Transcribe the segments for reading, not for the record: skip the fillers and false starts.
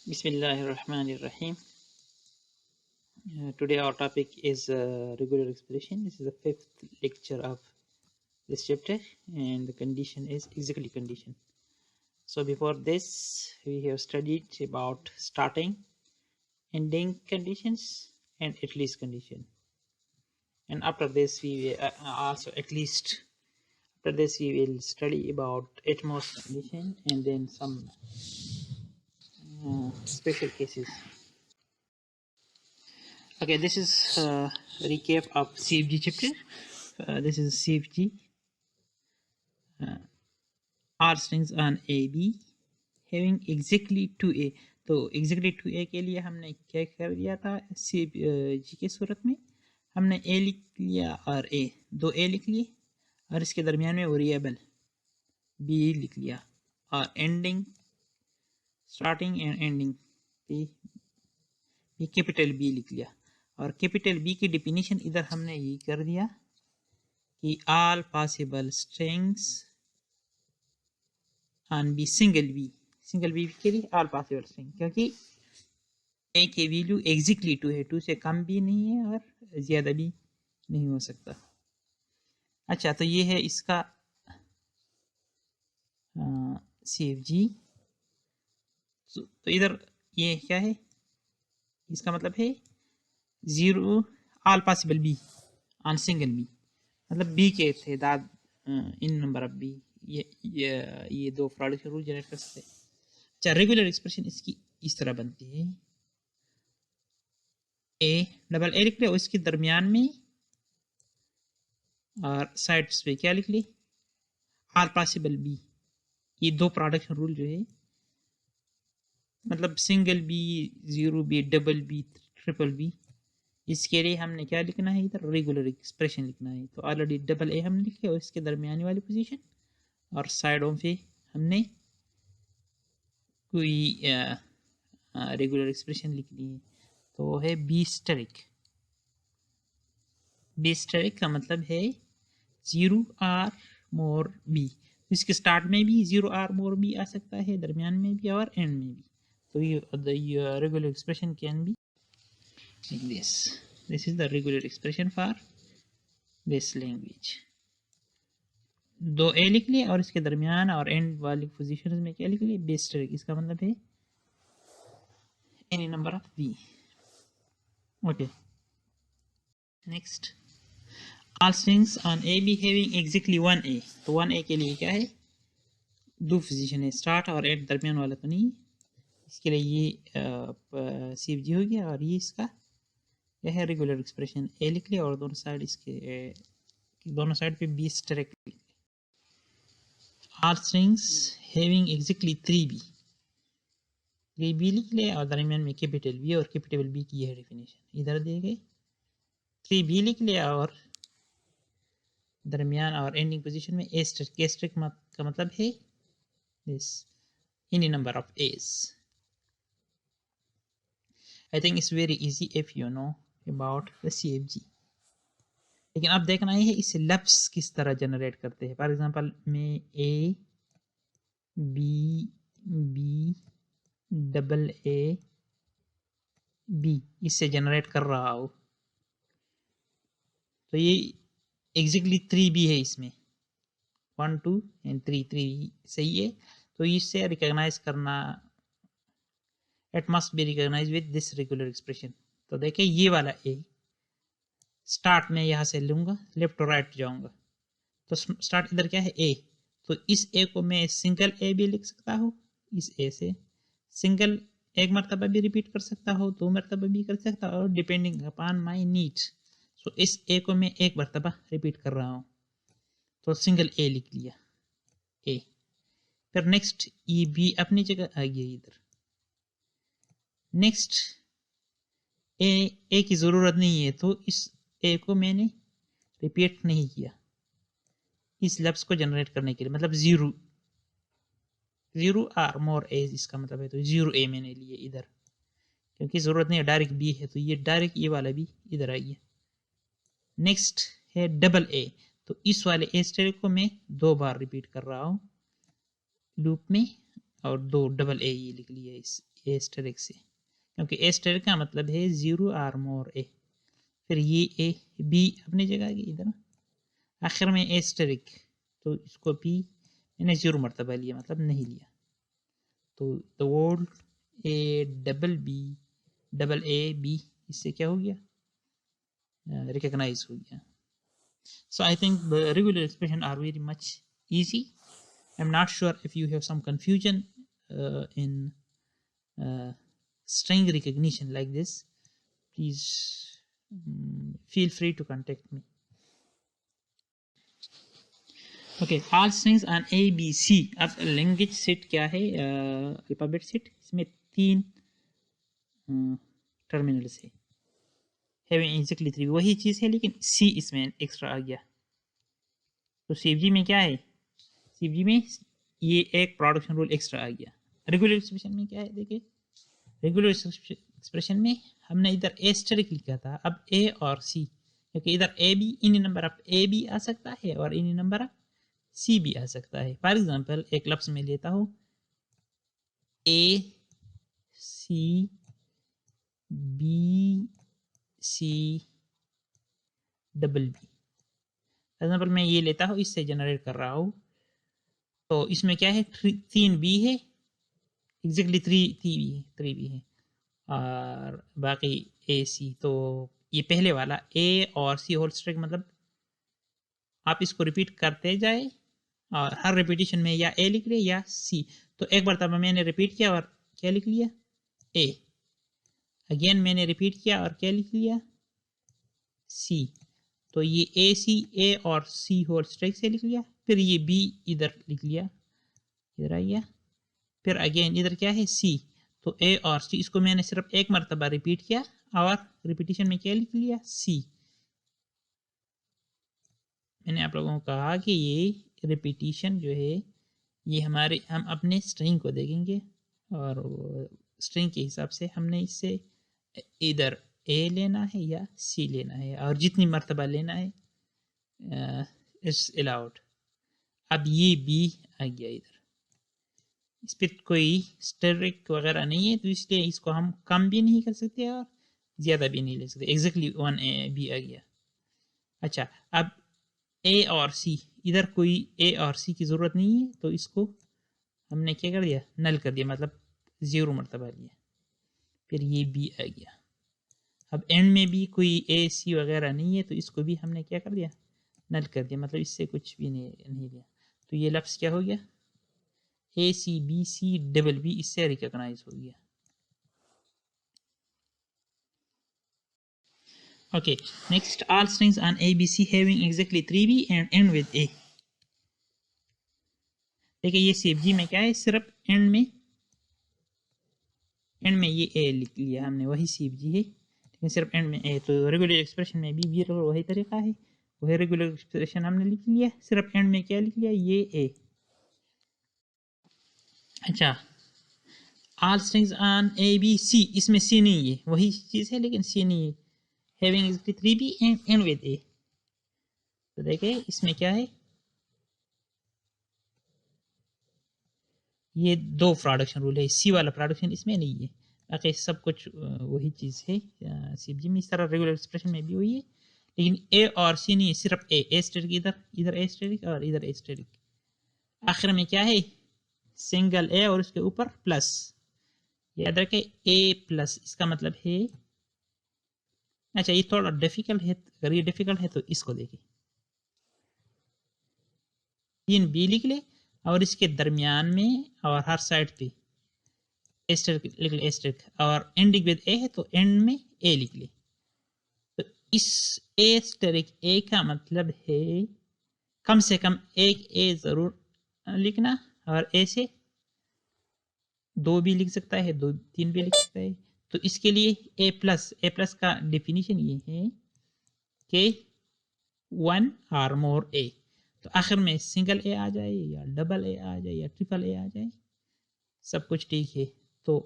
Bismillahirrahmanirrahim. Today our topic is regular expression. This is the fifth lecture of this chapter, and the condition is exactly condition. So before this, we have studied about starting, ending conditions, and at least condition. And after this, we will also at least after this we will study about at most condition and then some special cases. Okay, this is recap of CFG chapter. This is CFG. R strings on AB having exactly 2A. तो exactly 2A के लिए हमने क्या कर दिया था CFG के सूरत में हमने A लिख लिया और A दो A लिख लिए और इसके दरमियान में वेरिएबल B लिख लिया और एंडिंग स्टार्टिंग एंड एंडिंग ये कैपिटल B लिख लिया और कैपिटल B की डेफिनेशन इधर हमने ये कर दिया कि all possible strings on B single B के लिए all possible string क्योंकि A की वैल्यू एग्जैक्टली 2 है 2 से कम भी नहीं है और ज़्यादा भी नहीं हो सकता। अच्छा तो ये है इसका CFG। तो इधर ये क्या है इसका मतलब है 0 all possible B on single B मतलब B के तादाद इन नंबर ऑफ B ये दो प्रोडक्ट रूल जनरेट कर सकते हैं। अच्छा रेगुलर एक्सप्रेशन इसकी इस तरह बनती है A डबल A लिख ले और इसके दरमियान में और साइड्स पे क्या लिख ले आर पॉसिबल B ये दो प्रोडक्ट रूल जो है मतलब single B zero B double B triple B इसके लिए हमने क्या लिखना है इधर रेगुलर एक्सप्रेशन लिखना है। तो ऑलरेडी डबल A हमने लिखे और इसके दरमियानी वाली पोजीशन और साइडों पे हमने कोई रेगुलर एक्सप्रेशन लिखनी है। तो है B स्टैटिक का मतलब है 0 आर मोर B इसके स्टार्ट में भी 0 आर मोर B आ सकता है दरमियान में भी और एंड में भी। तो ये regular expression can be like this is the regular expression for this language। दो A लिख लिए और इसके दरमियान और एंड वाली पोजीशन में क्या लिख लिए B स्टैटिक इसका मतलब है any number of B। okay next all strings on AB having exactly 1A। तो 1A के लिए क्या है दो पोजीशन है स्टार्ट और एंड दरमियान वाला तो नहीं इसके लिए ये CFG हो गया और ये इसका यह है रेगुलर एक्सप्रेशन A लिख लिया और दोनों साइड इसके दोनों साइड पे B static are strings having exactly 3B लिख ले और दरमियान में कैपिटल B और कैपिटल B की है डेफिनेशन इधर दिए गए 3B लिख लिया और दरमियान और एंडिंग पोजीशन में A स्टैटिक का मतलब है this any number of A's। I think it's very easy if you know about the CFG। लेकिन अब देखना है इसे लफ्स किस तरह जनरेट करते हैं। फॉर एग्जांपल मैं A B double A B इससे जनरेट कर रहा हूँ तो ये एग्जैक्टली 3B है इसमें 1 2 एंड 3 सही है। तो इससे रिकॉग्नाइज करना it must be recognize with this regular expression. तो देखिए ये वाला A स्टार्ट में यहाँ से लूँगा लेफ्ट और राइट जाऊँगा तो स्टार्ट इधर क्या है A तो इस A को मैं सिंगल A भी लिख सकता हूँ इस A से सिंगल एक मरतबा भी रिपीट कर सकता हूँ दो मरतबा भी कर सकता हूँ डिपेंडिंग अपॉन माय नीड्स। सो इस A को मैं एक मरतबा रिपीट कर रहा हूँ तो सिंगल A लिख लिया A। फिर नेक्स्ट ये B अपनी जगह आ गया इधर नेक्स्ट A की ज़रूरत नहीं है तो इस A को मैंने रिपीट नहीं किया इस लफ्ज़ को जनरेट करने के लिए मतलब 0 आर मोर A इसका मतलब है तो 0A मैंने लिए इधर क्योंकि ज़रूरत नहीं है डायरेक्ट B है तो ये डायरेक्ट ये वाला भी इधर आ गया। नेक्स्ट है डबल A तो इस वाले A स्टैटिक को मैं दो बार रिपीट कर रहा हूँ लूप में और 2 डबल ए ये लिख लिया इस ए स्टेरिक से, क्योंकि ए स्टेरिक का मतलब है 0 आर मोर ए। फिर ये ए बी अपनी जगह की इधर आखिर में ए स्टेरिक, तो इसको भी मैंने 0 मरतबा लिया, मतलब नहीं लिया, तो the word a double a b इससे क्या हो गया, रिकॉग्नाइज हो गया। So I think the regular expression are very much easy. I'm not sure if you have some confusion in uh, string recognition like this. Please feel free to contact me. Okay, all strings on A, B, C. अब language set क्या है, alphabet set, इसमें 3 terminals है, having exactly 3, वही चीज़ है लेकिन C इसमें extra आ गया। तो CFG में क्या है, CFG में ये एक प्रोडक्शन रूल एक्स्ट्रा आ गया। रेगुलर एक्सप्रेशन में क्या है, देखिए रेगुलर एक्सप्रेशन में हमने इधर ए स्टेरिक लिखा था, अब ए और सी, क्योंकि इधर A B in number of A भी आ सकता है और इन नंबर ऑफ सी भी आ सकता है। फॉर एग्जांपल एक लफ्ज में लेता हूँ A C B C double B, for example मैं ये लेता हूँ, इससे जनरेट कर रहा हूँ, तो इसमें क्या है 3 बी है, एग्जैक्टली 3 बी है और बाकी ए सी। तो ये पहले वाला ए और सी होल स्ट्रिंग, मतलब आप इसको रिपीट करते जाए और हर रिपीटिशन में या ए लिख ले या सी। तो एक बार तब मैंने रिपीट किया और क्या लिख लिया, ए, अगेन मैंने रिपीट किया और क्या लिख लिया, सी। तो ये ए और सी होल स्ट्रिंग से लिख लिया, फिर ये बी इधर लिख लिया, इधर आ गया, फिर अगेन इधर क्या है सी। तो ए और सी इसको मैंने सिर्फ एक मरतबा रिपीट किया और रिपीटिशन में क्या लिख लिया, सी। मैंने आप लोगों को कहा कि ये रिपीटिशन जो है ये हमारे, हम अपने स्ट्रिंग को देखेंगे और स्ट्रिंग के हिसाब से हमने इससे इधर ए लेना है या सी लेना है, और जितनी मरतबा लेना है इट्स अलाउड। अब ये बी आ गया इधर, इस पर कोई स्टेरिक वगैरह नहीं है, तो इसलिए इसको हम कम भी नहीं कर सकते और ज़्यादा भी नहीं ले सकते, एग्जैक्टली 1 ए बी आ गया। अच्छा, अब ए और सी, इधर कोई ए और सी की ज़रूरत नहीं है, तो इसको हमने क्या कर दिया, नल कर दिया, मतलब 0 मरतबा लिया, फिर ये बी आ गया। अब एंड में भी कोई ए सी वगैरह नहीं है, तो इसको भी हमने क्या कर दिया, नल कर दिया, मतलब इससे कुछ भी नहीं लिया। तो ये लफ्ज़ क्या हो गया, A C B C double B, इससे रिकॉग्नाइज हो गया। Okay, next, all strings on A B C having exactly 3 B and end with A. देखिए ये CFG में क्या है, सिर्फ एंड में ये ए लिख लिया हमने, वही CFG है, लेकिन सिर्फ एंड में ए। तो रेगुलर एक्सप्रेशन में भी वही तरीका है, वही रेगुलर एक्सप्रेशन हमने लिख लिया, सिर्फ एंड में क्या लिख लिया, ये ए। अच्छा, all strings on A B c, इसमें सी नहीं है, वही चीज़ है लेकिन सी नहीं है, having exactly 3 B end with A. तो देखिए इसमें क्या है, ये 2 प्रोडक्शन रूल है, सी वाला प्रोडक्शन इसमें नहीं है, बाकी सब कुछ वही चीज़ है CFG में, इस तरह रेगुलर एक्सप्रेशन में भी वही है, लेकिन ए और सी नहीं है, सिर्फ ए स्टेरिक इधर ए स्टेरिक और इधर ए स्टेरिक। आखिर में क्या है, सिंगल ए और उसके ऊपर प्लस, याद रखें ए प्लस, इसका मतलब है, अच्छा ये थोड़ा डिफिकल्ट है, अगर ये डिफिकल्ट है तो इसको देखिए, 3 बी लिख ले और इसके दरमियान में और हर साइड पे एस्टेरिक लिख ले, एस्टेरिक, और एंडिंग विद ए है तो एंड में ए लिख ले। तो इस एस्टेरिक ए का मतलब है कम से कम एक ए जरूर लिखना, और ए से 2 भी लिख सकता है, 3 भी लिख सकता है। तो इसके लिए ए प्लस का डेफिनेशन ये है कि 1 और मोर ए, तो आखिर में सिंगल ए आ जाए या डबल ए आ जाए या ट्रिपल ए आ जाए, सब कुछ ठीक है। तो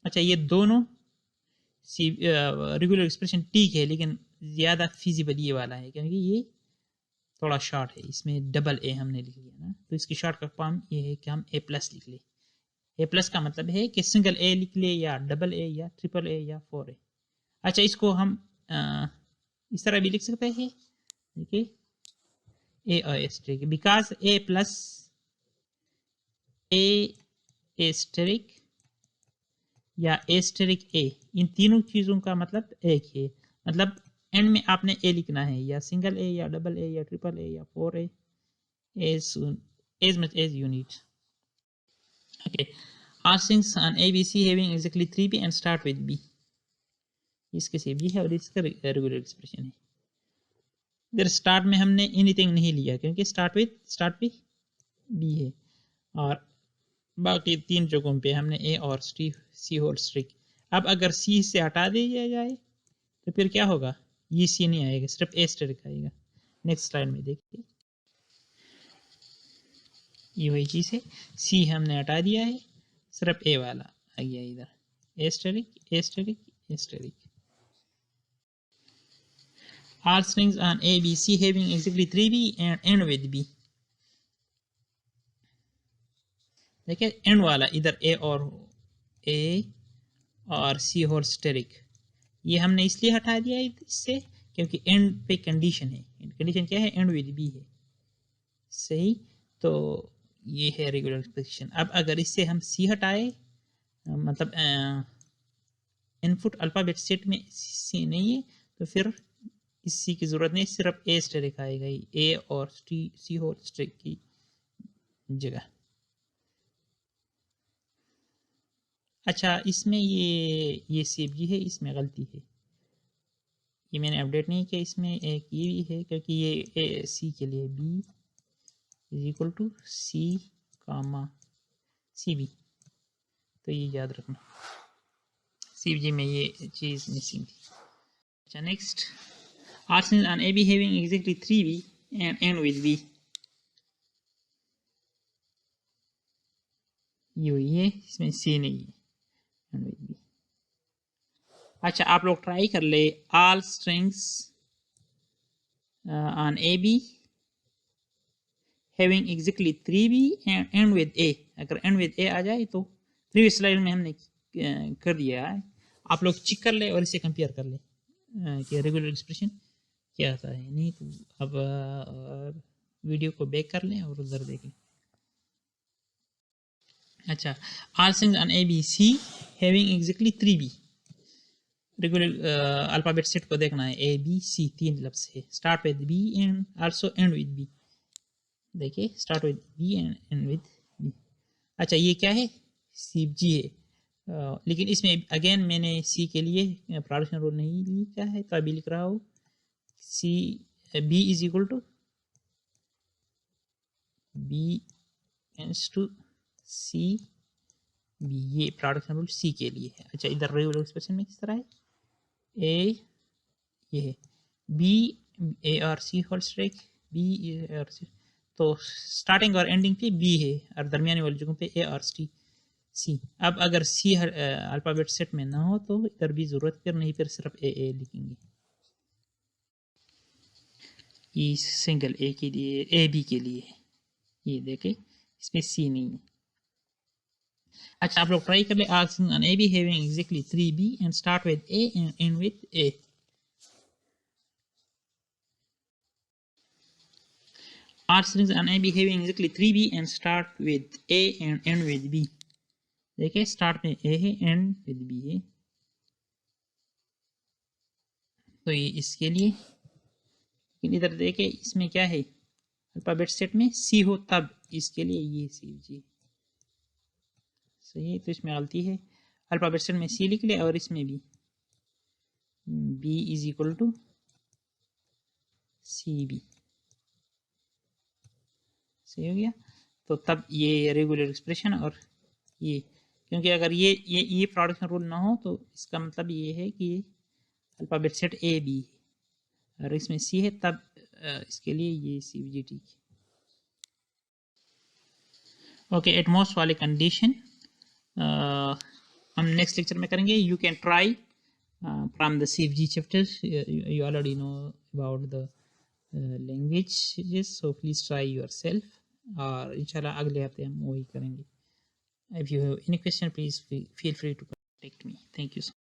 अच्छा, ये दोनों रेगुलर एक्सप्रेशन ठीक है, लेकिन ज़्यादा फिजिबल ये वाला है, क्योंकि ये थोड़ा शॉर्ट है, इसमें डबल ए हमने लिख लिया ना, तो इसकी शॉर्ट का फॉर्म ये है कि हम ए प्लस लिख ले। ए प्लस का मतलब है कि सिंगल ए लिख ले या डबल ए या ट्रिपल ए या 4A। अच्छा, इसको हम इस तरह भी लिख सकते हैं, देखिए A asterisk, because A plus A asterisk या एस्टेरिक ए, इन तीनों चीज़ों का मतलब एक है। मतलब एंड में आपने ए लिखना है, या सिंगल ए या डबल ए या ट्रिपल ए या 4A, as much as you need. Okay, all strings on ABC having exactly 3B and start with B. इसके से B है और इसका रेगुलर एक्सप्रेशन है। इधर स्टार्ट में हमने एनीथिंग नहीं लिया क्योंकि स्टार्ट पे B है, और बाकी तीन जगहों पे हमने ए और सी होल स्ट्रिक। अब अगर सी से हटा दिया जाए तो फिर क्या होगा, ये सी नहीं आएगा, सिर्फ ए स्ट्रिक आएगा। नेक्स्ट स्लाइड में देखिए, ये वही चीज़ है, सी हमने हटा दिया है, सिर्फ ए वाला आ गया इधर, asterisk asterisk asterisk. All strings on A, B, C having exactly 3B and end with B। देखिए एंड वाला इधर ए और सी होल स्टेरिक, ये हमने इसलिए हटा दिया है इससे क्योंकि एंड पे कंडीशन है। कंडीशन क्या है, एंड विद बी है, सही। तो ये है रेगुलर एक्सप्रेशन। अब अगर इससे हम सी हटाए, मतलब इनपुट अल्फाबेट सेट में सी नहीं है, तो फिर इस सी की जरूरत नहीं, सिर्फ ए स्टेरिक आएगा, ए और सी होल स्टेरिक की जगह। अच्छा, इसमें ये CFG है, इसमें गलती है, ये मैंने अपडेट नहीं किया। इसमें एक ये भी है क्योंकि ये सी के लिए B is equal to C comma CB, तो ये याद रखना, CFG में ये चीज़ मिसिंग थी। अच्छा, next, are strings on AB having exactly 3B and end with B। ये है, इसमें C नहीं है, end with B। अच्छा, आप लोग ट्राई कर ले, all strings on AB having exactly 3B and end with A। अगर एंड विद A आ जाए तो प्रीवियस स्लाइड में हमने कर दिया है, आप लोग चेक कर ले और इसे कंपेयर कर ले कि रेगुलर एक्सप्रेशन क्या आता है। नहीं तो अब वीडियो को बैक कर लें और उधर देख लें। अच्छा, all strings on ABC having exactly 3B, regular alphabet set को देखना है, ABC तीन लफ्ज है, start with B and also and with B। देखिए, start with B and end with B। अच्छा, ये क्या है, CFG है, लेकिन इसमें अगेन मैंने C के लिए प्रोडक्शन रूल नहीं लिखा है, तो अभी लिख रहा हूँ B is equal to B एंस टू C B, ये प्रोडक्शन रूल C के लिए है। अच्छा, इधर रेगुलर एक्सप्रेशन में किस तरह है, ये है B A और C whole string B A और C, तो स्टार्टिंग और एंडिंग पे B है और दरमियानी वाली जगहों पे A और C। अब अगर C अल्फाबेट सेट में ना हो तो इधर भी जरूरत फिर नहीं, फिर सिर्फ A लिखेंगे। ये सिंगल A के लिए, AB के लिए है, ये देखे इसमें C नहीं है। अच्छा, आप लोग ट्राई कर ले, asking on AB having exactly 3B and start with A and end with A। All strings on AB having exactly 3B and start with A and end with B। देखिए, start में A है, and with B है, तो ये इसके लिए। लेकिन इधर देखिए, इसमें क्या है, अल्फाबेट सेट में C हो तब, इसके लिए ये CFG सही है, तो इसमें गलती है, अल्फाबेट सेट में C लिख ले और इसमें भी B is equal to CB, सही हो गया। तो तब ये रेगुलर एक्सप्रेशन, और ये क्योंकि अगर ये प्रोडक्शन रूल ना हो तो इसका मतलब ये है कि अल्फाबेट सेट AB है और इसमें C है, तब इसके लिए ये CFG ठीक है। ओके, एटमॉस वाले कंडीशन हम नेक्स्ट लेक्चर में करेंगे। You can try from the CFG chapters, you already know about the languages, so please try your self, और इंशाल्लाह अगले हफ्ते हम वही करेंगे. If you have any question please feel free to contact me. Thank you.